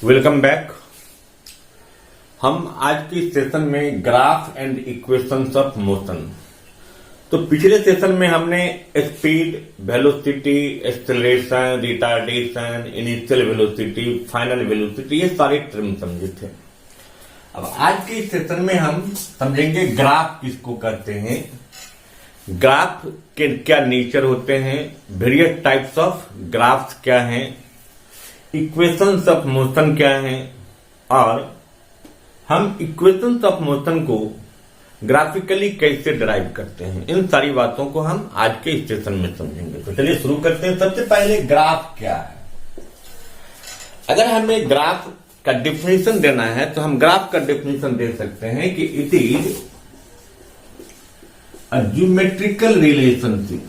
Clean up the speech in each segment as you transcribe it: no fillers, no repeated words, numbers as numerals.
Welcome back. हम आज की सेशन में graph and equations of motion. तो पिछले सेशन में हमने speed, velocity, acceleration, retardation, initial velocity, final velocity, ये सारे टर्म समझे थे। अब आज के सेशन में हम समझेंगे ग्राफ किसको कहते हैं, ग्राफ के क्या नेचर होते हैं, वेरियस टाइप्स ऑफ ग्राफ्स क्या हैं, इक्वेशंस ऑफ मोशन क्या हैं, और हम इक्वेशंस ऑफ मोशन को ग्राफिकली कैसे डिराइव करते हैं। इन सारी बातों को हम आज के सेशन में समझेंगे। तो चलिए शुरू करते हैं। सबसे पहले ग्राफ क्या है। अगर हमें ग्राफ का डिफिनेशन देना है तो हम ग्राफ का डिफिनेशन दे सकते हैं कि it is a geometrical relationship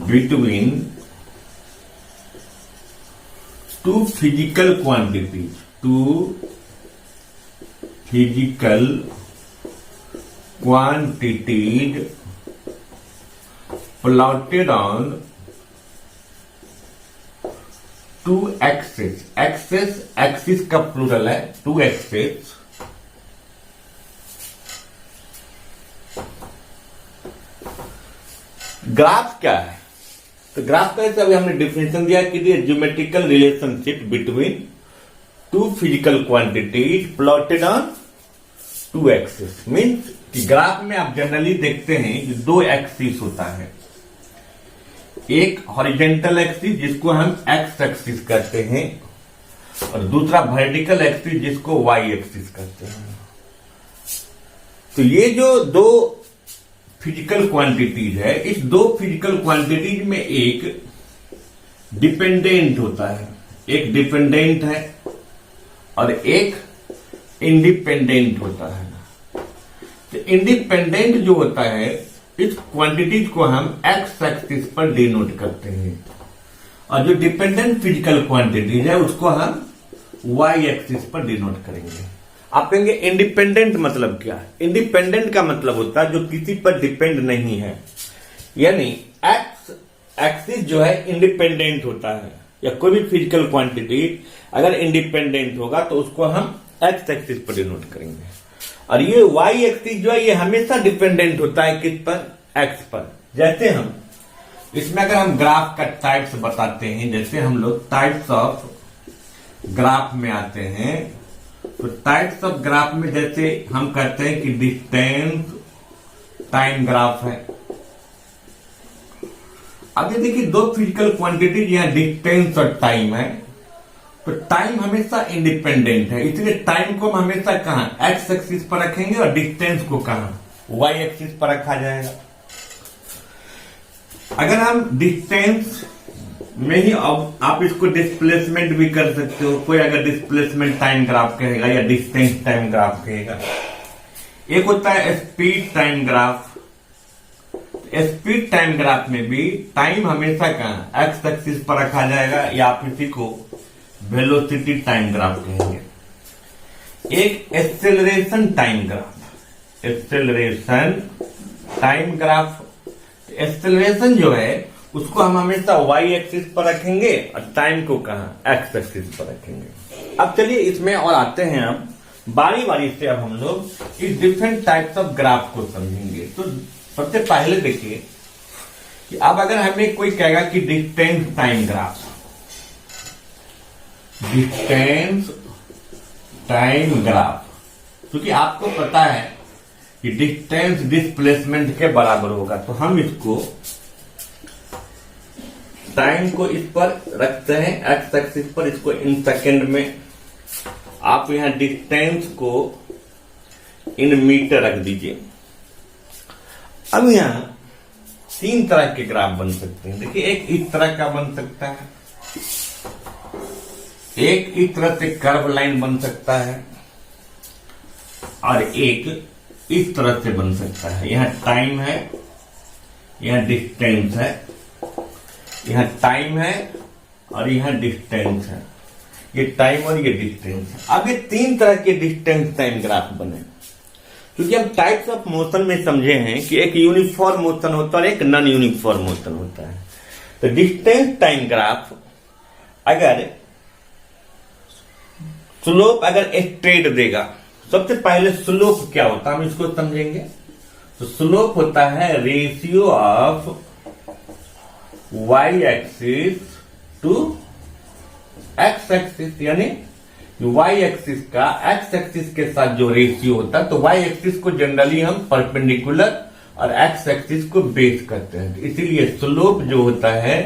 between two physical quantities plotted on two axes का प्लूरल है, two axes ग्राफ क्या है। तो ग्राफ का अभी हमने डिफिनेशन दिया कि geometrical relationship between two physical quantities plotted on two axis. Means कि ग्राफ में आप जनरली देखते हैं कि दो एक्सिस होता है, एक हॉरिजेंटल एक्सिस जिसको हम एक्स एक्सिस कहते हैं और दूसरा वर्टिकल एक्सिस जिसको वाई एक्सिस कहते हैं। तो ये जो दो फिजिकल क्वांटिटीज है, इस दो फिजिकल क्वांटिटीज में एक डिपेंडेंट होता है, एक डिपेंडेंट है और एक इंडिपेंडेंट होता है। तो इंडिपेंडेंट जो होता है इस क्वांटिटीज को हम एक्स एक्सिस पर डिनोट करते हैं और जो डिपेंडेंट फिजिकल क्वांटिटीज है उसको हम वाई एक्सिस पर डिनोट करेंगे। आप कहेंगे इंडिपेंडेंट मतलब क्या है। इंडिपेंडेंट का मतलब होता है जो किसी पर डिपेंड नहीं है, यानी एक्स एक्सिस जो है इंडिपेंडेंट होता है, या कोई भी फिजिकल क्वांटिटी अगर इंडिपेंडेंट होगा तो उसको हम एक्स एक्सिस पर डिनोट करेंगे। और ये वाई एक्सिस जो है ये हमेशा डिपेंडेंट होता है किस पर, एक्स पर। जैसे हम इसमें अगर हम ग्राफ का टाइप्स बताते हैं, जैसे हम लोग टाइप्स ऑफ ग्राफ में आते हैं, तो टाइप्स ऑफ ग्राफ में जैसे हम कहते हैं कि डिस्टेंस टाइम ग्राफ है। अब ये देखिए दो फिजिकल क्वांटिटी यहां डिस्टेंस और टाइम है, तो टाइम हमेशा इंडिपेंडेंट है, इसलिए टाइम को हम हमेशा कहां एक्स एक्सिस पर रखेंगे और डिस्टेंस को कहां वाई एक्सिस पर रखा जाएगा। अगर हम डिस्टेंस में ही, अब आप इसको डिस्प्लेसमेंट भी कर सकते हो, कोई अगर डिस्प्लेसमेंट टाइम ग्राफ कहेगा या डिस्टेंस टाइम ग्राफ कहेगा। एक होता है speed time graph. Speed time graph में भी टाइम हमेशा कहां एक्स एक्सिस पर रखा जाएगा, या आप इसी को वेलोसिटी टाइम ग्राफ कहेंगे। एक एक्सेलरेशन टाइम ग्राफ, एक्सेलरेशन जो है उसको हम हमेशा वाई एक्सिस पर रखेंगे और टाइम को कहां एक्स एक्सिस पर रखेंगे। अब चलिए इसमें और आते हैं, अब बारी बारी से अब हम लोग इस डिफरेंट टाइप्स ऑफ ग्राफ को समझेंगे। तो सबसे पहले देखिए कि अब अगर हमें कोई कहेगा कि डिस्टेंस टाइम ग्राफ, क्योंकि आपको पता है कि डिस्टेंस डिस्प्लेसमेंट के बराबर होगा, तो हम इसको टाइम को इस पर रखते हैं एक्स एक्सिस पर, इसको इन सेकेंड में। आप यहां डिस्टेंस को इन मीटर रख दीजिए। अब यहां तीन तरह के ग्राफ बन सकते हैं। देखिए एक इस तरह का बन सकता है, एक इस तरह से कर्व लाइन बन सकता है और एक इस तरह से बन सकता है। यहां टाइम है, यहां डिस्टेंस है, यहां टाइम है और यहां डिस्टेंस है। ये टाइम और ये डिस्टेंस है। अब ये तीन तरह के डिस्टेंस टाइम ग्राफ बने। क्योंकि हम टाइप्स ऑफ मोशन में समझे हैं कि एक यूनिफॉर्म मोशन होता है और एक नॉन यूनिफॉर्म मोशन होता है। तो डिस्टेंस टाइम ग्राफ अगर स्लोप अगर स्ट्रेट देगा, सबसे पहले स्लोप क्या होता है हम इसको समझेंगे। तो स्लोप होता है ratio of Y axis to X axis, यानी वाई एक्सिस का एक्स एक्सिस के साथ जो रेशियो होता है। तो वाई एक्सिस को जनरली हम परपेंडिकुलर और एक्स एक्सिस को बेस करते हैं, तो इसीलिए स्लोप जो होता है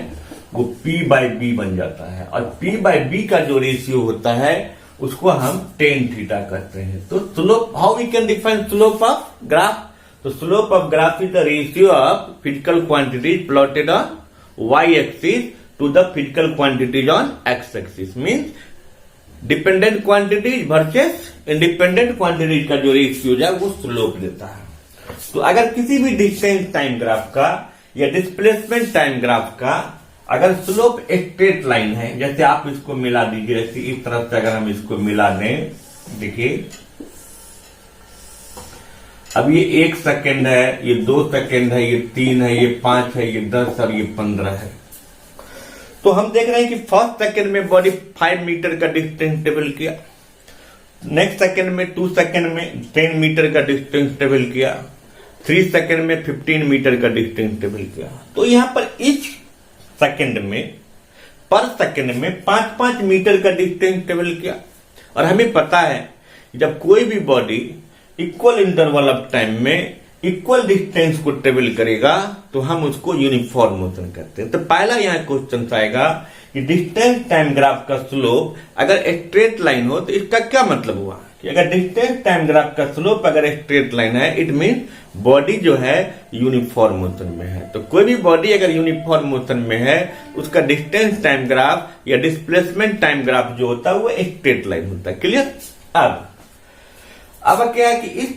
वो P बाई बी बन जाता है, और P बाई बी का जो रेशियो होता है उसको हम टेन थीटा करते हैं। तो slope, how we can define slope of graph? तो slope of graph is the ratio of physical quantities plotted on Y axis to the physical quantities on X axis. Means dependent quantities versus independent quantities का जो ratio है वो slope देता है। तो अगर किसी भी डिस्टेंस टाइम ग्राफ का या डिस्प्लेसमेंट टाइम ग्राफ का अगर स्लोप एक स्ट्रेट लाइन है, जैसे आप इसको मिला दीजिए, जैसे इस तरफ से अगर हम इसको मिला दें, देखिए अब ये 1 सेकेंड है, ये 2 सेकेंड है, ये 3 है, ये 5 है, ये 10 और ये 15 है। तो हम देख रहे हैं कि फर्स्ट सेकेंड में बॉडी 5 मीटर का डिस्टेंस ट्रेवल किया, नेक्स्ट सेकेंड में 2 सेकेंड में 10 मीटर का डिस्टेंस ट्रेवल किया, 3 सेकेंड में 15 मीटर का डिस्टेंस ट्रेवल किया। तो यहां पर इस सेकेंड में पर सेकेंड में 5-5 मीटर का डिस्टेंस ट्रेवल किया। और हमें पता है जब कोई भी body equal interval of time में इक्वल डिस्टेंस को ट्रेवल करेगा तो हम उसको यूनिफॉर्म मोशन कहते हैं। तो पहला यहाँ क्वेश्चन आएगा कि डिस्टेंस टाइम ग्राफ का स्लोप अगर स्ट्रेट लाइन हो तो इसका क्या मतलब हुआ कि अगर डिस्टेंस टाइम ग्राफ का स्लोप अगर स्ट्रेट लाइन है, इट मीन बॉडी जो है यूनिफॉर्म मोशन में है। तो कोई भी बॉडी अगर यूनिफॉर्म मोशन में है उसका डिस्टेंस टाइम ग्राफ या डिस्प्लेसमेंट टाइम ग्राफ जो होता है वो स्ट्रेट लाइन होता है। क्लियर? अब क्या है कि इस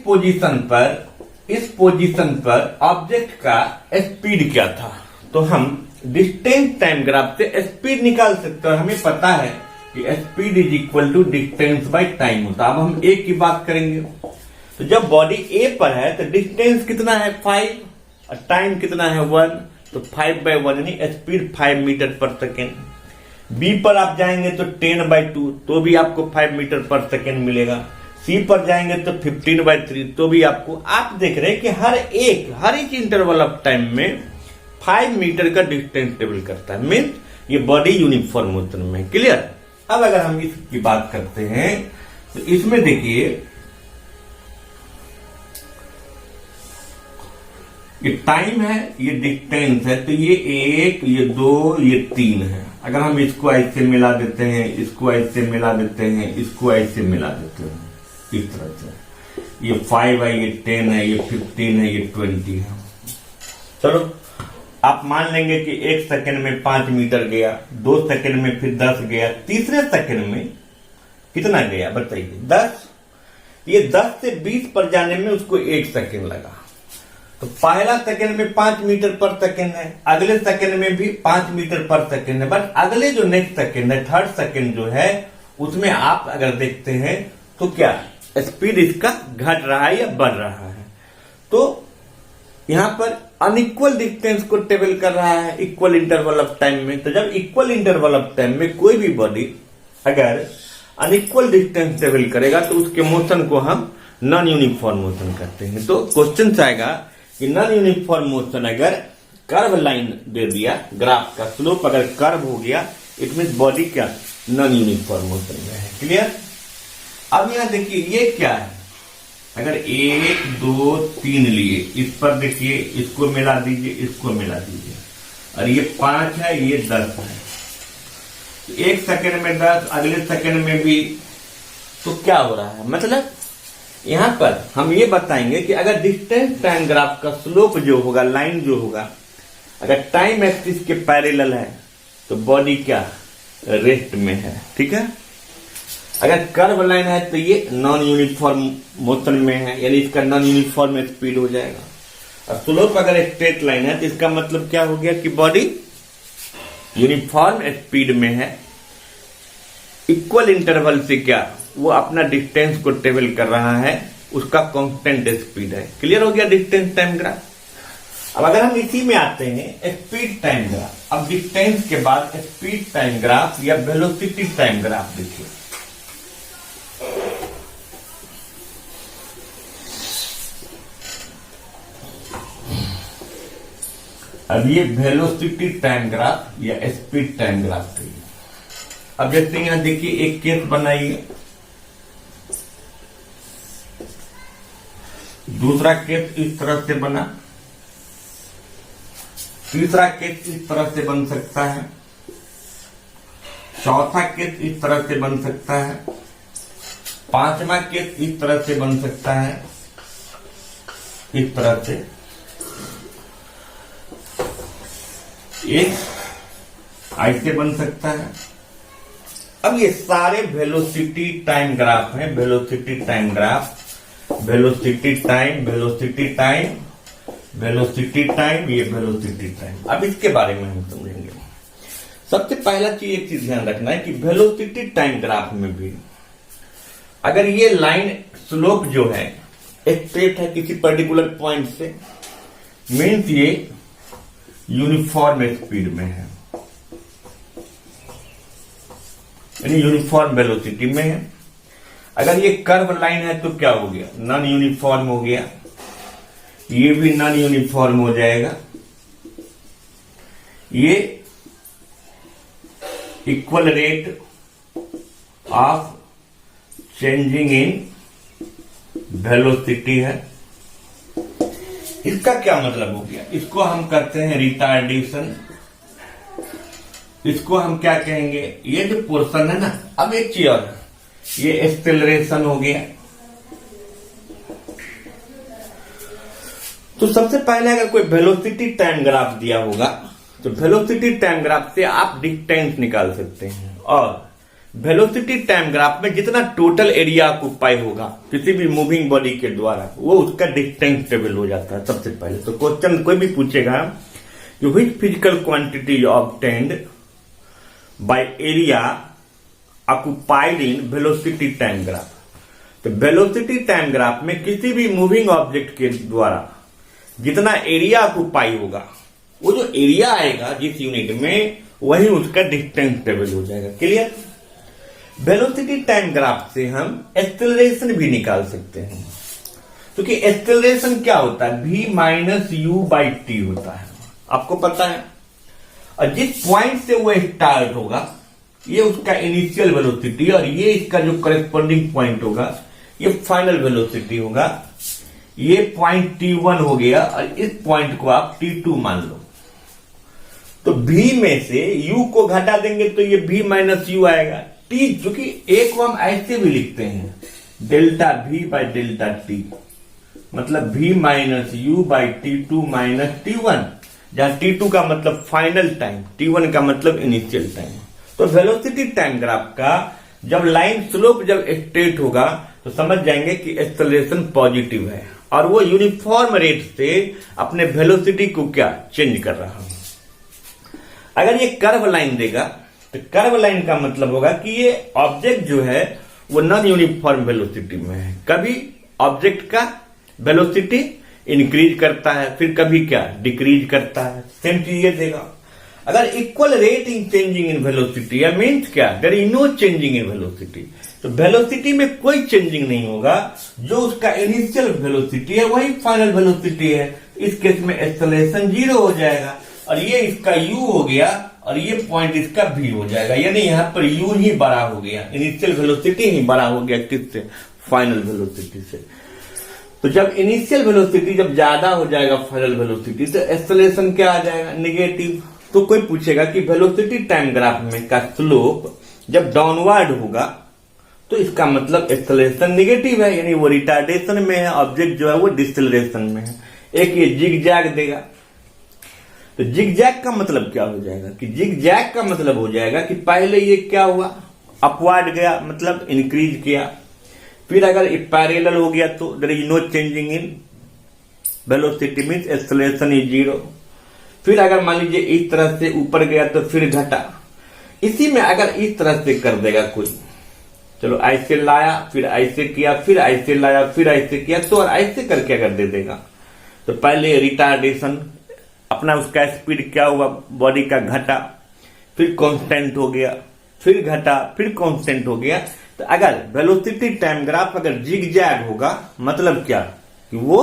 पोजीशन पर ऑब्जेक्ट का स्पीड क्या था, तो हम डिस्टेंस टाइम ग्राफ से स्पीड निकाल सकते हैं। हमें पता है कि speed is equal to distance by time होता है। अब हम ए की बात करेंगे, तो जब बॉडी ए पर है तो डिस्टेंस कितना है 5 और टाइम कितना है 1, तो 5/1 यानी स्पीड 5 मीटर पर सेकेंड। बी पर आप जाएंगे तो 10/2 तो भी आपको 5 मीटर पर सेकेंड मिलेगा। सी पर जाएंगे तो 15/3 तो भी आपको, आप देख रहे हैं कि हर एक इंटरवल ऑफ टाइम में 5 मीटर का डिस्टेंस ट्रेवल करता है। मीन ये बॉडी यूनिफॉर्म मोशन में। क्लियर? अब अगर हम इसकी बात करते हैं तो इसमें देखिए ये टाइम है, ये डिस्टेंस है, तो ये 1, ये 2, ये 3 है। अगर हम इसको ऐसे मिला देते हैं, इसको ऐसे मिला देते हैं, इसको ऐसे मिला देते हैं, इस तरह से, ये 5 है, ये 10 है, ये 15 है, ये 20 है। चलो आप मान लेंगे कि 1 सेकंड में 5 मीटर गया, 2 सेकंड में फिर 10 गया, तीसरे सेकंड में कितना गया बताइए 10। ये 10 से 20 पर जाने में उसको 1 सेकंड लगा। तो पहला सेकंड में 5 मीटर पर सेकंड है, अगले सेकंड में भी 5 मीटर पर सेकंड है, बट अगले जो नेक्स्ट सेकंड है, थर्ड सेकंड जो है, उसमें आप अगर देखते हैं तो क्या स्पीड इसका घट रहा है या बढ़ रहा है। तो यहां पर अनइक्वल डिस्टेंस को ट्रेवल कर रहा है इक्वल इंटरवल ऑफ टाइम में। तो जब इक्वल इंटरवल ऑफ टाइम में कोई भी बॉडी अगर अनइक्वल डिस्टेंस ट्रेवल करेगा तो उसके मोशन को हम नॉन यूनिफॉर्म मोशन कहते हैं। तो क्वेश्चन आएगा कि नॉन यूनिफॉर्म मोशन अगर कर्व लाइन दे दिया, ग्राफ का स्लोप अगर कर्व हो गया, इट मीन बॉडी क्या नॉन यूनिफॉर्म मोशन में है। क्लियर? अब यहां देखिए ये क्या है, अगर 1, 2, 3 लिए, इस पर देखिए, इसको मिला दीजिए, इसको मिला दीजिए, और ये 5 है, ये 10 है। 1 सेकंड में 10, अगले सेकंड में भी, तो क्या हो रहा है, मतलब यहां पर हम ये बताएंगे कि अगर डिस्टेंस टाइम ग्राफ का स्लोप जो होगा, लाइन जो होगा, अगर टाइम एक्सिस के पैरेलल है तो बॉडी क्या रेस्ट में है। ठीक है? अगर कर्व लाइन है तो ये नॉन यूनिफॉर्म मोशन में है, यानी इसका नॉन यूनिफॉर्म स्पीड हो जाएगा। और स्लोप अगर स्ट्रेट लाइन है तो इसका मतलब क्या हो गया कि बॉडी यूनिफॉर्म स्पीड में है, इक्वल इंटरवल से क्या वो अपना डिस्टेंस को ट्रेवल कर रहा है उसका कांस्टेंट स्पीड है। क्लियर हो गया डिस्टेंस टाइम ग्राफ। अब अगर हम इसी में आते हैं स्पीड टाइम ग्राफ। अब डिस्टेंस के बाद स्पीड टाइम ग्राफ या वेलोसिटी टाइम ग्राफ देखिए। अब ये वेलोसिटी टाइम ग्राफ या स्पीड टाइम ग्राफ है। अब जैसे यहां देखिए एक केस बनाइए, दूसरा केस इस तरह से बना, तीसरा केस इस तरह से बन सकता है, चौथा केस इस तरह से बन सकता है, पांचवा केस इस तरह से बन सकता है, इस तरह से एक ऐसे बन सकता है। अब ये सारे वेलोसिटी टाइम ग्राफ हैं। Velocity time graph, velocity time, velocity time, velocity time, ये वेलोसिटी टाइम। अब इसके बारे में हम समझेंगे। सबसे पहला चीज एक चीज ध्यान रखना है कि वेलोसिटी टाइम ग्राफ में भी अगर ये लाइन स्लोप जो है स्ट्रेट है किसी पर्टिकुलर पॉइंट से, मीन्स ये यूनिफॉर्म स्पीड में है, यानी यूनिफॉर्म वेलोसिटी में है। अगर ये कर्व लाइन है तो क्या हो गया, नॉन यूनिफॉर्म हो गया, ये भी नॉन यूनिफॉर्म हो जाएगा, ये equal rate of changing in velocity है। इसका क्या मतलब हो गया, इसको हम करते हैं रिटार्डेशन, इसको हम क्या कहेंगे, ये जो पोर्शन है ना। अब एक चीज और, ये एक्सेलरेशन हो गया। तो सबसे पहले अगर कोई वेलोसिटी टाइम ग्राफ दिया होगा तो वेलोसिटी टाइम ग्राफ से आप डिस्टेंस निकाल सकते हैं, और वेलोसिटी टाइम ग्राफ में जितना टोटल एरिया ऑक्यूपाई होगा किसी भी मूविंग बॉडी के द्वारा, वो उसका डिस्टेंस टेबल हो जाता है सबसे पहले। तो क्वेश्चन कोई भी पूछेगा कि which physical quantity obtained by area occupied in velocity time graph. तो वेलोसिटी टाइम ग्राफ में किसी भी मूविंग ऑब्जेक्ट के द्वारा जितना एरिया ऑक्यूपाई होगा, वो जो एरिया आएगा जिस यूनिट में, वही उसका डिस्टेंस टेबल हो जाएगा। क्लियर। वेलोसिटी टाइम ग्राफ से हम एक्सेलरेशन भी निकाल सकते हैं, क्योंकि एक्सेलरेशन क्या होता है, v minus you by T होता है, आपको पता है। और जिस पॉइंट से वो स्टार्ट होगा, ये उसका इनिशियल वेलोसिटी, और ये इसका जो करेस्पॉन्डिंग पॉइंट होगा, ये फाइनल वेलोसिटी होगा। ये पॉइंट T1 हो गया, और इस पॉइंट को आप T2 मान लो। तो v में से u को घटा देंगे तो ये v माइनस यू आएगा। t, चूंकि एक को हम ऐसे भी लिखते हैं, delta v by delta t, मतलब v minus you by T2 minus T1, जहां T2 का मतलब फाइनल टाइम, T1 का मतलब इनिशियल टाइम। तो वेलोसिटी टाइम ग्राफ का जब लाइन स्लोप जब स्ट्रेट होगा तो समझ जाएंगे कि एक्सेलरेशन पॉजिटिव है, और वो यूनिफॉर्म रेट से अपने वेलोसिटी को क्या चेंज कर रहा है। अगर ये कर्व लाइन देगा तो कर्व लाइन का मतलब होगा कि ये ऑब्जेक्ट जो है वो नॉन यूनिफॉर्म वेलोसिटी में है। कभी ऑब्जेक्ट का वेलोसिटी इंक्रीज करता है, फिर कभी क्या डिक्रीज करता है। सेम चीज ये देगा। अगर equal rate in changing in velocity, या मीन्स क्या, there is no changing in velocity, तो वेलोसिटी में कोई चेंजिंग नहीं होगा। जो उसका इनिशियल वेलोसिटी है वही फाइनल वेलोसिटी है। इस केस में एक्सेलरेशन 0 हो जाएगा, और ये इसका u हो गया, और ये पॉइंट इसका v हो जाएगा। यानी यहां पर u ही बड़ा हो गया, इनिशियल वेलोसिटी ही बड़ा हो गया किससे, फाइनल वेलोसिटी से। तो जब इनिशियल वेलोसिटी जब ज्यादा हो जाएगा फाइनल वेलोसिटी, तो एक्सेलरेशन क्या आ जाएगा, नेगेटिव। तो कोई पूछेगा कि वेलोसिटी टाइम ग्राफ में का स्लोप जब डाउनवर्ड होगा तो इसका मतलब एक्सेलरेशन नेगेटिव है, यानी वो रिटार्डेशन में है, ऑब्जेक्ट जो है वो डिसेलरेशन में है। एक ये जिग जैग देगा, तो जिग जैग का मतलब क्या हो जाएगा, कि जिग जैग का मतलब हो जाएगा कि पहले ये क्या हुआ, अपवर्ड गया, मतलब इंक्रीज किया। फिर अगर ये पैरेलल हो गया तो there is no changing in velocity, means acceleration is 0। फिर अगर मान लीजिए इस तरह से ऊपर गया तो फिर घटा। इसी में अगर इस तरह से कर देगा कोई, चलो ऐसे लाया, फिर ऐसे किया, फिर ऐसे लाया, फिर ऐसे किया, तो और ऐसे करके अगर दे देगा तो पहले रिटार्डेशन अपना उसका स्पीड क्या हुआ बॉडी का घटा, फिर कांस्टेंट हो गया, फिर घटा, फिर कांस्टेंट हो गया। तो अगर वेलोसिटी टाइम ग्राफ अगर जिग जैग होगा मतलब क्या कि वो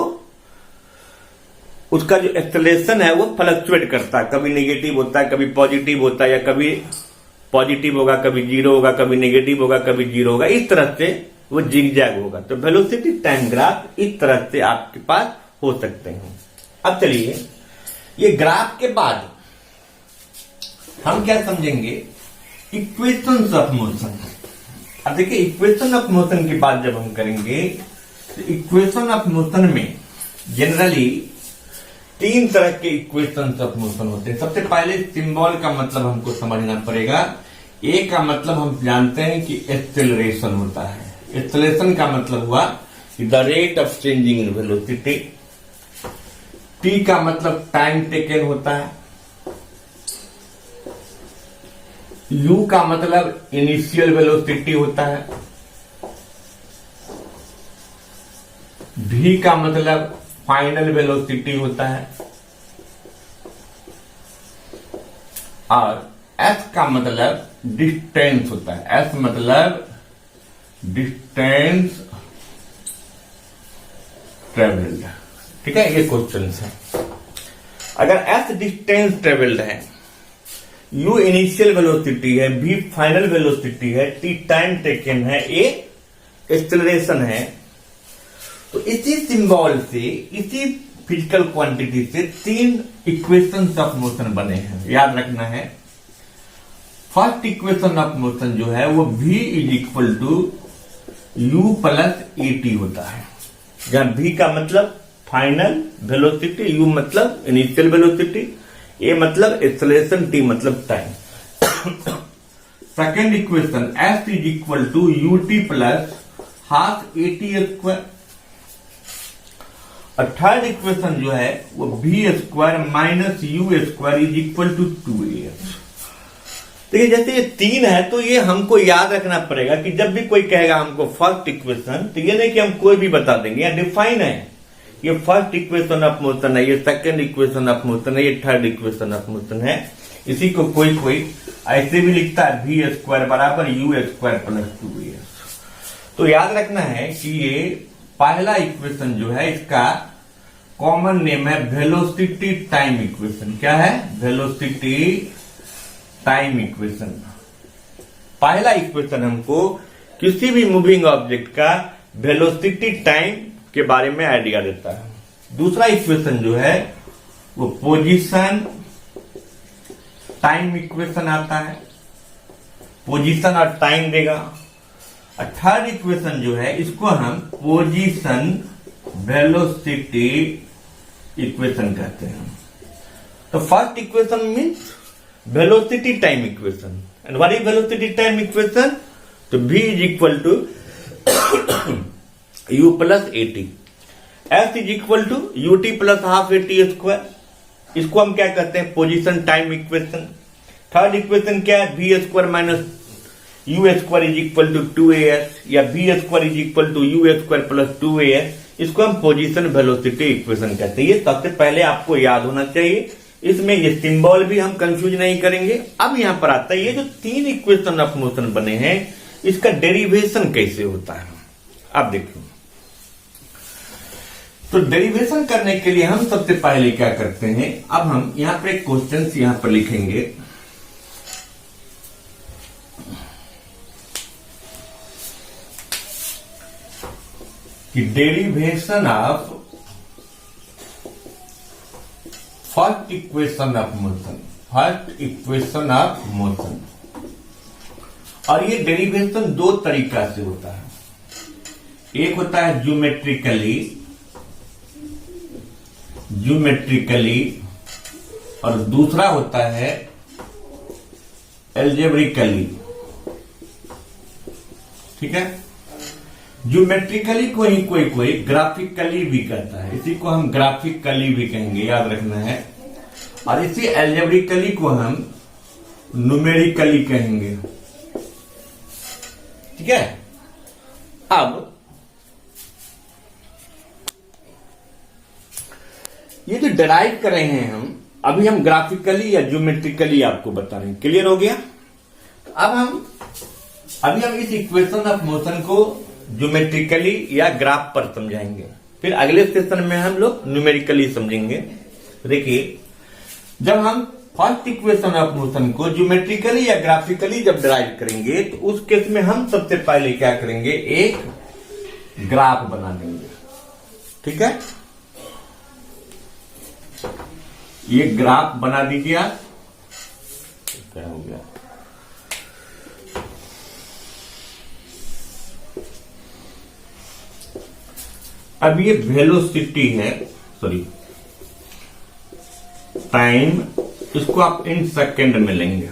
उसका जो एक्सेलरेशन है वो फ्लक्चुएट करता है, कभी नेगेटिव होता है, कभी पॉजिटिव होता है, या कभी पॉजिटिव होगा, कभी जीरो होगा, कभी नेगेटिव होगा, कभी जीरो होगा, इस तरह से वो जिग जैग होगा। तो वेलोसिटी टाइम ग्राफ इस तरह से आपके पास हो सकते हैं। अब चलिए ये ग्राफ के बाद हम क्या समझेंगे, इक्वेशंस ऑफ मोशन। अब देखिए इक्वेशन ऑफ मोशन की बात जब हम करेंगे तो इक्वेशन ऑफ मोशन में जनरली तीन तरह के इक्वेशंस ऑफ मोशन होते हैं। सबसे पहले सिंबल का मतलब हमको समझना पड़ेगा। ए का मतलब हम जानते हैं कि एक्सेलरेशन होता है। एक्सेलरेशन का मतलब हुआ the rate of changing in velocity. T का मतलब टाइम टेकन होता है। यू का मतलब इनिशियल वेलोसिटी होता है। भी का मतलब फाइनल वेलोसिटी होता है। और एस का मतलब डिस्टेंस होता है। एस मतलब डिस्टेंस ट्रेवल्ड। ठीक है, ये क्वेश्चन है। अगर एस डिस्टेंस ट्रेवल्ड है, यू इनिशियल वेलोसिटी है, बी फाइनल वेलोसिटी है, टी टाइम टेकन है, ए एक्सेलरेशन है, तो इसी सिंबल से, इसी फिजिकल क्वांटिटी से तीन इक्वेशंस ऑफ मोशन बने हैं। याद रखना है, फर्स्ट इक्वेशन ऑफ मोशन जो है वो v is equal to u plus a t होता है, जहां v का मतलब फाइनल वेलोसिटी, यू मतलब इनिशियल वेलोसिटी, ए मतलब एक्सेलरेशन, टी मतलब time. Second equation s is equal to u t plus half a t square. और third equation जो है वो v square minus u square is equal to 2as। देखिए जैसे ये तीन है तो ये हमको याद रखना पड़ेगा कि जब भी कोई कहेगा हमको फर्स्ट इक्वेशन, तो ये नहीं कि हम कोई भी बता देंगे, या डिफाइन है, ये फर्स्ट इक्वेशन ऑफ मोशन है, ये सेकंड इक्वेशन ऑफ मोशन है, ये थर्ड इक्वेशन ऑफ मोशन है। इसी को कोई कोई ऐसे भी लिखता है बी स्क्वायर बराबर यू स्क्वायर प्लस 2as। तो याद रखना है कि ये पहला इक्वेशन जो है इसका कॉमन नेम है वेलोसिटी टाइम इक्वेशन। क्या है? Velocity time equation. पहला इक्वेशन हमको किसी भी मूविंग ऑब्जेक्ट का वेलोसिटी टाइम के बारे में आइडिया देता है। दूसरा इक्वेशन जो है वो पोजीशन टाइम इक्वेशन आता है, पोजीशन और टाइम देगा। और थर्ड इक्वेशन जो है इसको हम पोजीशन वेलोसिटी इक्वेशन कहते हैं। तो first equation means velocity time equation. And what is velocity time equation? तो v is equal to u plus a t, s is equal to u t plus half a t square. इसको हम क्या कहते हैं? Position time equation. Third equation क्या है? v square minus u square is equal to 2as, या v square is equal to u square plus 2as। इसको हम पोजीशन वेलोसिटी इक्वेशन कहते हैं। ये सबसे पहले आपको याद होना चाहिए। इसमें ये सिंबल भी हम कंफ्यूज नहीं करेंगे। अब यहां पर आता है ये जो तीन इक्वेशन ऑफ मोशन बने हैं इसका डेरिवेशन कैसे होता है। अब देखिए, तो डेरिवेशन करने के लिए हम सबसे पहले क्या करते हैं, अब हम यहां पर एक क्वेश्चन यहां पर लिखेंगे कि derivation of first equation of motion, first equation of motion. और ये डेरिवेशन दो तरीका से होता है। एक होता है ज्योमेट्रिकली और दूसरा होता है एल्जेब्रिकली। ठीक है, ज्योमेट्रिकली को ही कोई ग्राफिकली भी कहता है, इसी को हम ग्राफिकली भी कहेंगे, याद रखना है। और इसी एल्जेब्रिकली को हम न्यूमेरिकली कहेंगे। ठीक है। अब ये जो डिराइव कर रहे हैं हम, अभी हम ग्राफिकली या ज्योमेट्रिकली आपको बता रहे हैं। क्लियर हो गया? तो अभी हम इस इक्वेशन ऑफ मोशन को ज्योमेट्रिकली या ग्राफ पर समझाएंगे, फिर अगले सेशन में हम लोग न्यूमेरिकली समझेंगे। देखिए, जब हम फर्स्ट इक्वेशन ऑफ मोशन को ज्योमेट्रिकली या ग्राफिकली जब डिराइव करेंगे, तो उस केस में हम सबसे पहले क्या करेंगे, एक ग्राफ बना देंगे। ठीक है, ये ग्राफ बना दीजिए आप। क्या हो गया, अब ये वेलोसिटी है, सॉरी टाइम, इसको आप इन सेकंड में लेंगे।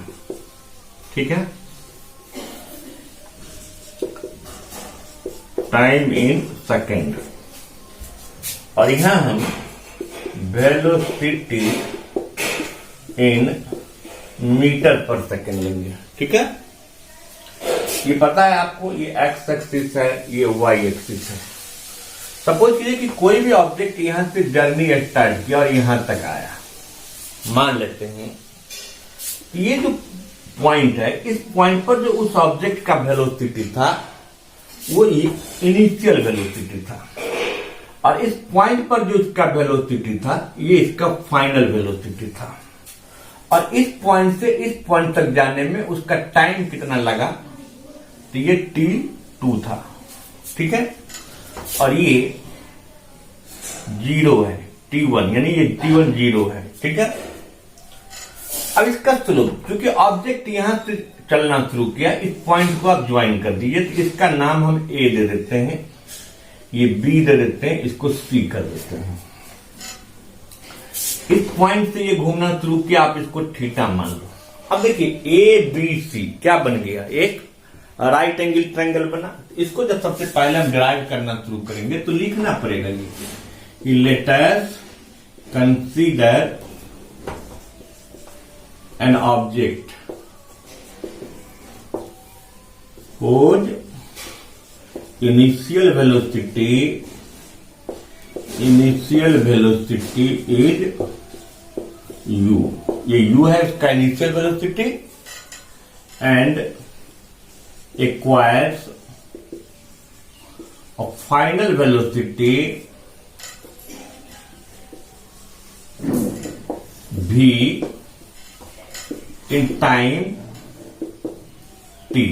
ठीक है, टाइम इन सेकंड, और यहां हम वेलोसिटी इन मीटर पर सेकंड लेंगे। ठीक है, ये पता है आपको, ये एक्स एक्सिस है, ये वाई एक्सिस है। सपोज कीजिए कि कोई भी ऑब्जेक्ट यहां से जर्नी स्टार्ट किया और यहां तक आया। मान लेते हैं कि ये जो पॉइंट है, इस पॉइंट पर जो उस ऑब्जेक्ट का वेलोसिटी था वो इनिशियल वेलोसिटी था, और इस पॉइंट पर जो इसका वेलोसिटी था ये इसका फाइनल वेलोसिटी था। और इस पॉइंट से इस पॉइंट तक जाने में उसका टाइम कितना लगा, तो ये t2 था। ठीक है, और ये 0 है, t1, यानी ये t1 0 है। ठीक है, अब इसका स्लोप, क्योंकि ऑब्जेक्ट यहां से चलना शुरू किया, इस पॉइंट को आप ज्वाइन कर दीजिए, तो इसका नाम हम a दे देते हैं, ये b दे देते हैं, इसको c कर देते हैं। इस पॉइंट से ये घूमना शुरू किया, आप इसको थीटा मान लो। अब देखिए ए बी सी क्या बन गया, एक राइट एंगल ट्रायंगल बना। इसको जब सबसे पहले हम डिराइव करना शुरू करेंगे तो लिखना पड़ेगा ये, let us consider an object whose initial velocity is u। ये u है इसका initial velocity, and acquires a final velocity v in time t।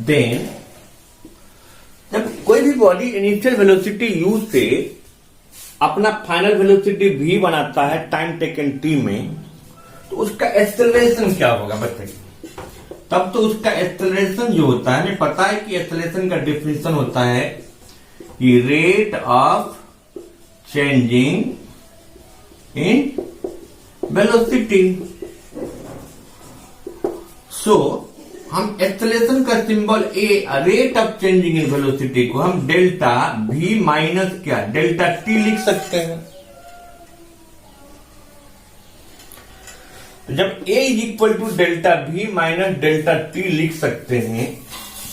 Then जब कोई भी बॉडी इनिशियल वेलोसिटी u से अपना फाइनल वेलोसिटी v बनाता है टाइम टेकन t में, तो उसका एक्सेलरेशन क्या होगा बताइए। तब तो उसका एक्सेलरेशन जो होता है, हमें पता है कि एक्सेलरेशन का डेफिनेशन होता है कि rate of changing in velocity. So हम एक्सेलरेशन का symbol A, rate of changing in velocity को हम डेल्टा v माइनस क्या, डेल्टा t लिख सकते हैं। तो जब a is equal to delta v minus delta t लिख सकते हैं,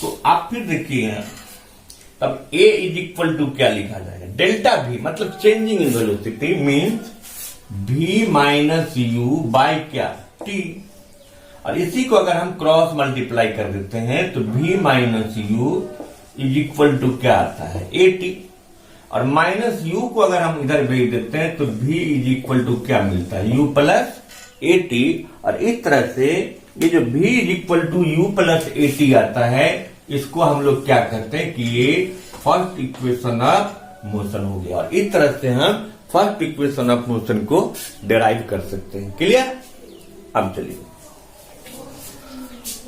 तो आप फिर देखिए तब a इज इक्वल टू क्या लिखा जाएगा, डेल्टा v, मतलब changing in velocity means v minus u by क्या, t। और इसी को अगर हम क्रॉस मल्टीप्लाई कर देते हैं तो v minus u is equal to क्या आता है, at। और माइनस u को अगर हम इधर भेज देते हैं तो v इज इक्वल टू क्या मिलता है, u प्लस at। और इस तरह से ये जो v is equal to u plus at आता है, इसको हम लोग क्या करते हैं कि ये फर्स्ट इक्वेशन ऑफ मोशन हो गया। और इस तरह से हम फर्स्ट इक्वेशन ऑफ मोशन को डिराइव कर सकते हैं। क्लियर? अब चलिए,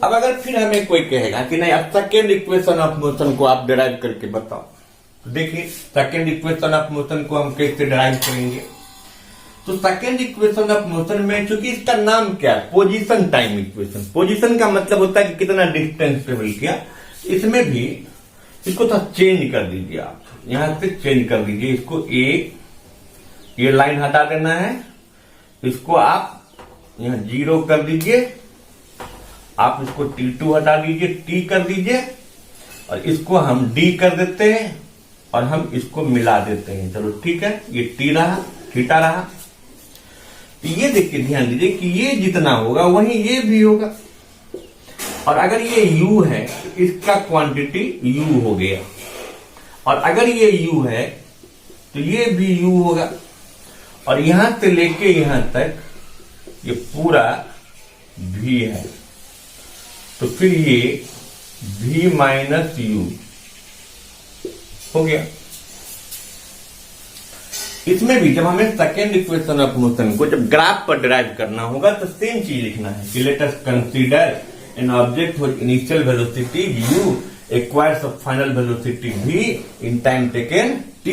अब अगर फिर हमें कोई कहेगा कि नहीं अब सेकेंड इक्वेशन ऑफ मोशन को आप डिराइव करके बताओ, तो देखिए सेकेंड इक्वेशन ऑफ मोशन को हम कैसे डिराइव करेंगे। तो सेकेंड इक्वेशन ऑफ मोशन में चूंकि इसका नाम क्या है, पोजीशन टाइम इक्वेशन, पोजीशन का मतलब होता है कि कितना डिस्टेंस ट्रेवल किया। इसमें भी इसको तो चेंज कर दीजिए, आप यहां से चेंज कर दीजिए, इसको ये लाइन हटा देना है, इसको आप यहां 0 कर दीजिए, आप इसको T2 हटा दीजिए, T कर दीजिए, और इसको हम डी कर देते हैं और हम इसको मिला देते हैं। चलो ठीक है, ये टी रहा, थीटा रहा। तो ये देखिए, ध्यान दीजिए कि ये जितना होगा वही ये भी होगा। और अगर ये u है तो इसका क्वांटिटी u हो गया, और अगर ये u है तो ये भी u होगा, और यहां से लेके यहां तक ये पूरा v है, तो फिर ये v माइनस u हो गया। इसमें भी जब हमें सेकेंड इक्वेशन ऑफ मोशन को जब ग्राफ पर डिराइव करना होगा तो सेम चीज लिखना है कि let us consider an object for initial velocity u acquires of final velocity v in time taken t,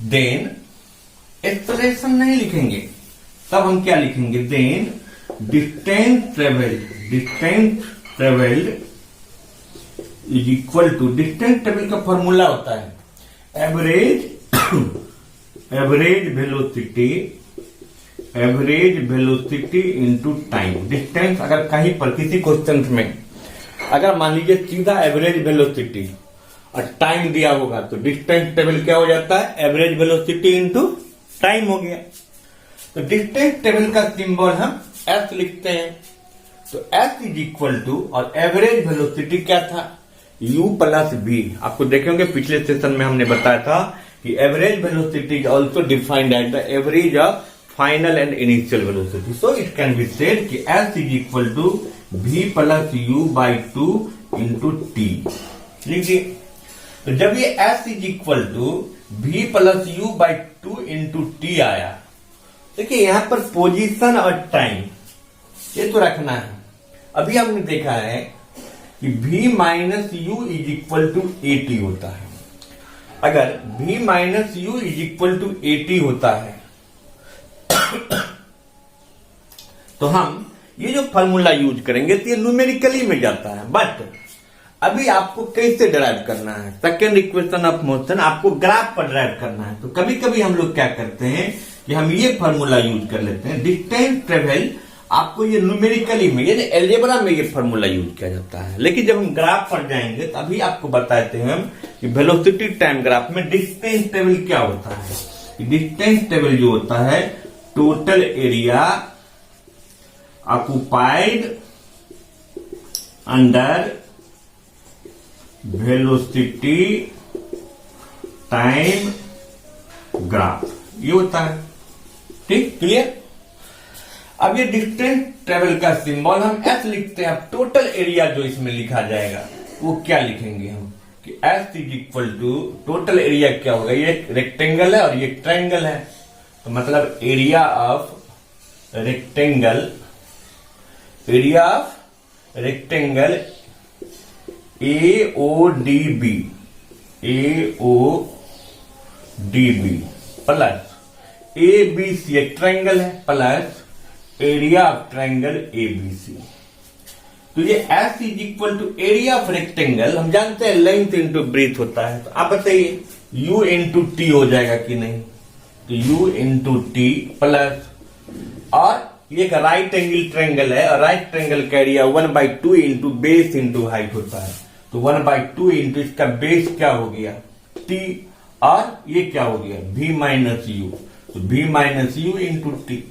then acceleration नहीं लिखेंगे, तब हम क्या लिखेंगे, then distance travelled is equal to, distance travel का फॉर्मूला होता है average velocity into time. Distance अगर कहीं पर किसी क्वेश्चन में अगर मान लीजिए सीधा एवरेज वेलोसिटी और टाइम दिया होगा तो डिस्टेंस टेबल क्या हो जाता है, एवरेज वेलोसिटी इनटू टाइम हो गया। तो डिस्टेंस टेबल का सिंबल हम एस लिखते हैं, तो एस इज इक्वल टू, और एवरेज वेलोसिटी क्या था, u प्लस v। आपको देखेंगे पिछले सेशन में हमने बताया था कि average velocity is also defined as the average of final and initial velocity. So it can be said कि s is equal to v plus u by 2 into t. लिखिए, तो जब ये s is equal to v plus u by 2 into t आया, देखिए यहां पर position और टाइम ये तो रखना है। अभी हमने देखा है कि v minus u is equal to a t होता है। अगर v minus u is equal to a t होता है तो हम ये जो फॉर्मूला यूज करेंगे तो ये न्यूमेरिकली में जाता है, बट अभी आपको कैसे डिराइव करना है, सेकेंड इक्वेशन ऑफ मोशन आपको ग्राफ पर डिराइव करना है। तो कभी कभी हम लोग क्या करते हैं कि हम ये फॉर्मूला यूज कर लेते हैं, डिस्टेंस ट्रेवल। आपको ये न्यूमेरिकली में, यानी एल्जेब्रा में ये फॉर्मूला यूज किया जाता है, लेकिन जब हम ग्राफ पर जाएंगे तो अभी आपको बताते हैं हम कि वेलोसिटी टाइम ग्राफ में डिस्टेंस टेबल क्या होता है। डिस्टेंस टेबल जो होता है, total area occupied under velocity time graph, ये होता है। ठीक, क्लियर। अब ये डिस्टेंस ट्रेवल का सिंबल हम एस लिखते हैं। अब टोटल एरिया जो इसमें लिखा जाएगा वो क्या लिखेंगे हम कि s is equal to, total area क्या होगा, ये रेक्टेंगल है और ये ट्रायंगल है, तो मतलब area of rectangle AODB plus ABC, एक ट्रायंगल है, plus area of triangle ABC। तो ये S is equal to area of rectangle, हम जानते हैं लेंथ इंटू ब्रीथ होता है, तो आप बताइए U इंटू टी हो जाएगा कि नहीं, तो U इंटू टी प्लस, और ये एक राइट एंगल ट्रायंगल है और राइट ट्रायंगल का area 1/2 into base into height होता है, तो 1/2 इंटू इसका बेस क्या हो गया T, और ये क्या हो गया V माइनस यू, तो V minus you into t.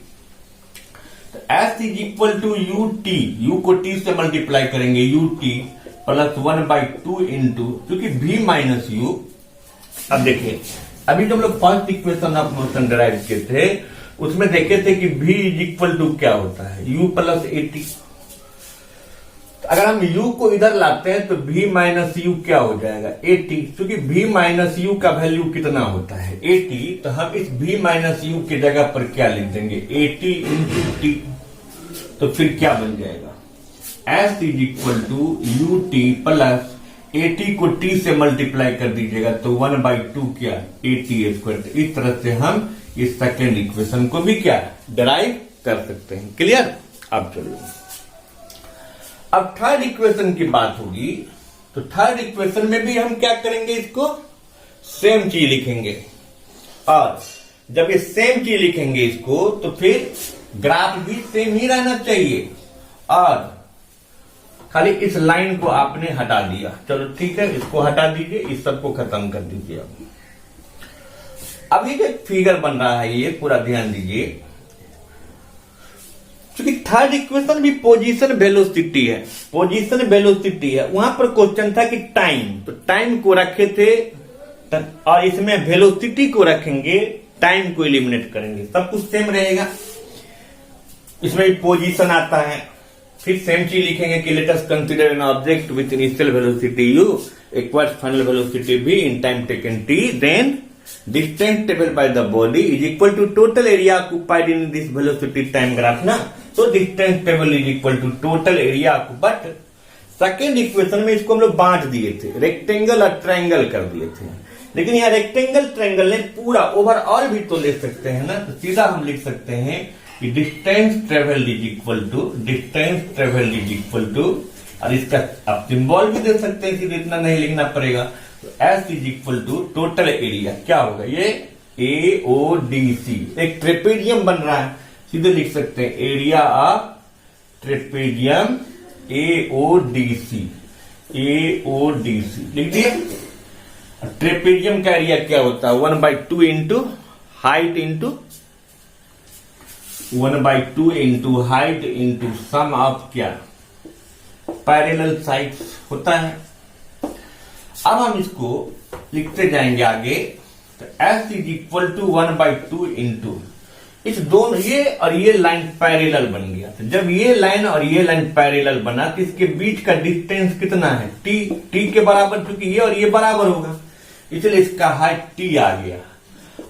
S is equal to u t, u को टी से मल्टीप्लाई करेंगे, यू टी प्लस 1/2 इंटू, क्योंकि V माइनस यू। अब देखिए, अभी जब हम लोग first equation of motion derive किए थे उसमें देखे थे कि V इज इक्वल टू क्या होता है, u प्लस एटी। अगर हम u को इधर लाते हैं तो v माइनस यू क्या हो जाएगा, 80, क्योंकि v माइनस यू का वैल्यू कितना होता है 80, तो हम इस v माइनस यू की जगह पर क्या लिख देंगे 80 इंटू टी, तो फिर क्या बन जाएगा s is equal to u t plus 80 को t से मल्टीप्लाई कर दीजिएगा तो 1/2 क्या 80 स्क्वायर। इस तरह से हम इस सेकेंड इक्वेशन को भी क्या डिराइव कर सकते हैं। क्लियर। अब चलिए, अब थर्ड इक्वेशन की बात होगी, तो थर्ड इक्वेशन में भी हम क्या करेंगे, इसको सेम चीज लिखेंगे, और जब ये सेम चीज लिखेंगे इसको तो फिर ग्राफ भी सेम ही रहना चाहिए, और खाली इस लाइन को आपने हटा दिया। चलो ठीक है, इसको हटा दीजिए, इस सब को खत्म कर दीजिए। अब ये जो फिगर बन रहा है ये पूरा ध्यान दीजिए, क्योंकि थर्ड इक्वेशन भी पोजीशन वेलोसिटी है, पोजीशन वेलोसिटी है। वहां पर क्वेश्चन था कि टाइम, तो टाइम को रखे थे और इसमें वेलोसिटी को रखेंगे, टाइम को एलिमिनेट करेंगे, सब कुछ सेम रहेगा। इसमें पोजीशन आता है, फिर सेम चीज लिखेंगे कि let us consider an object with initial velocity u equals final velocity v in time taken t, then distance traveled by the body is equal to total area occupied in this velocity time graph ना, तो distance travel is equal to total area occupied। But second equation में इसको हम लोग बांट दिए थे, rectangle और ट्रायंगल कर दिए थे, लेकिन यहाँ रेक्टेंगल ट्रायंगल ने पूरा ओवरऑल भी तो ले सकते हैं ना, तो सीधा हम लिख सकते हैं कि distance travel is equal to, distance travel is equal to, और इसका आप सिंबल भी दे सकते हैं, सीधे इतना नहीं लिखना पड़ेगा। तो S is equal to total area, क्या होगा ये AODC, एक ट्रेपेजियम बन रहा है, सीधे लिख सकते हैं area of trapezium AODC, AODC लिख दिए। ट्रेपेजियम का एरिया क्या होता है 1/2 into height into 1/2 into height into sum of क्या पैरेलल साइड्स होता है। अब हम इसको लिखते जाएंगे आगे, तो S is equal to 1/2 into इस दोनों, ये और ये लाइन पैरेलल बन गया। तो जब ये लाइन और ये लाइन पैरेलल बना तो इसके बीच का डिस्टेंस कितना है t के बराबर, क्योंकि ये और ये बराबर होगा, इसलिए इसका हाइट t आ गया।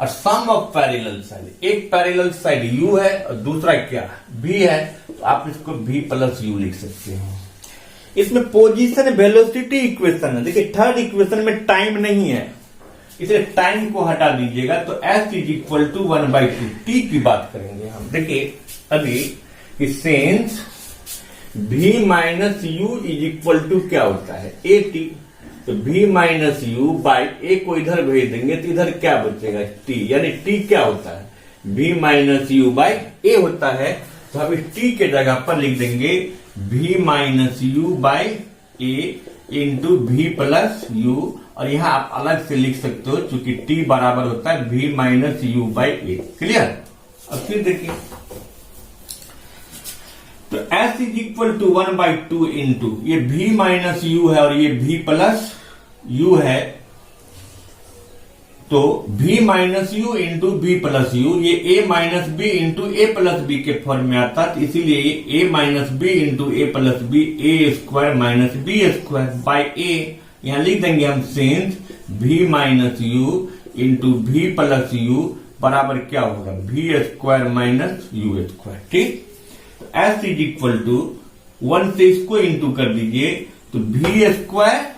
और सम ऑफ पैरेलल साइड, एक पैरेलल साइड u है और दूसरा क्या v है, तो आप इसको v प्लस u लिख सकते हैं। इसमें पोजीशन वेलोसिटी इक्वेशन है, देखिए थर्ड इक्वेशन में टाइम नहीं है, इसलिए टाइम को हटा दीजिएगा, तो S is equal to 1/2 t की बात करेंगे हम। देखिए अभी कि since v minus u is equal to क्या होता है AT, तो v minus u by a को इधर भेज देंगे तो इधर क्या बचेगा t, यानी t क्या होता है v minus u by a होता है। तो हम इस t के जगह पर लिख देंगे v minus you by a into we plus u, और यहां आप अलग से लिख सकते हो क्योंकि t बराबर होता है v minus you by A. Clear. अब फिर देखिए, तो S is equal to 1/2 into ये v माइनस यू है और ये v प्लस यू है, तो v minus you into we plus U, ये a minus B into A plus B के फॉर्म में आता है, तो इसीलिए ये a minus B into A plus B A square minus B square by A. यहां लिख देंगे हम since v minus you into we plus u बराबर क्या होगा v square minus u square. ठीक, S इज इक्वल टू 1 से इसको इंटू कर दीजिए, तो v square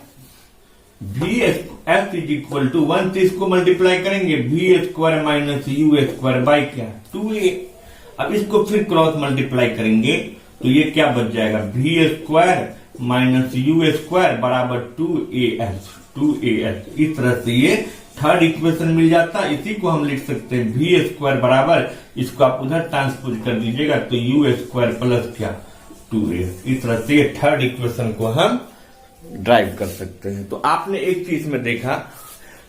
S is equal to 1 से इसको मल्टीप्लाई करेंगे v square minus u square by क्या 2a। अब इसको फिर क्रॉस मल्टीप्लाई करेंगे तो ये क्या बच जाएगा v square minus u square बराबर 2as। इस तरह से ये थर्ड इक्वेशन मिल जाता है। इसी को हम लिख सकते हैं v स्क्वायर बराबर, इसको आप उधर ट्रांसपोज कर दीजिएगा तो यू स्क्वायर प्लस क्या 2a। इस तरह से ये थर्ड इक्वेशन को हम ड्राइव कर सकते हैं। तो आपने एक चीज में देखा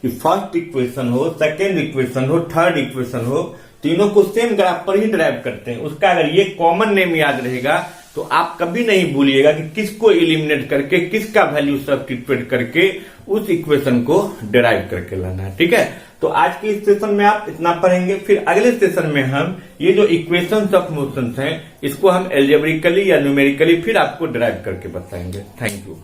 कि फर्स्ट इक्वेशन हो, सेकेंड इक्वेशन हो, थर्ड इक्वेशन हो, तीनों को सेम ग्राफ पर ही ड्राइव करते हैं। उसका अगर ये कॉमन नेम याद रहेगा तो आप कभी नहीं भूलिएगा कि किसको एलिमिनेट करके किसका वैल्यू सब्स्टिट्यूट करके उस इक्वेशन को डिराइव करके लाना है। ठीक है, तो आज के सेशन में आप इतना पढ़ेंगे, फिर अगले सेशन में हम ये जो इक्वेशंस ऑफ मोशंस हैं इसको हम एल्जेब्रिकली या न्यूमेरिकली फिर आपको डिराइव करके बताएंगे। Thank you.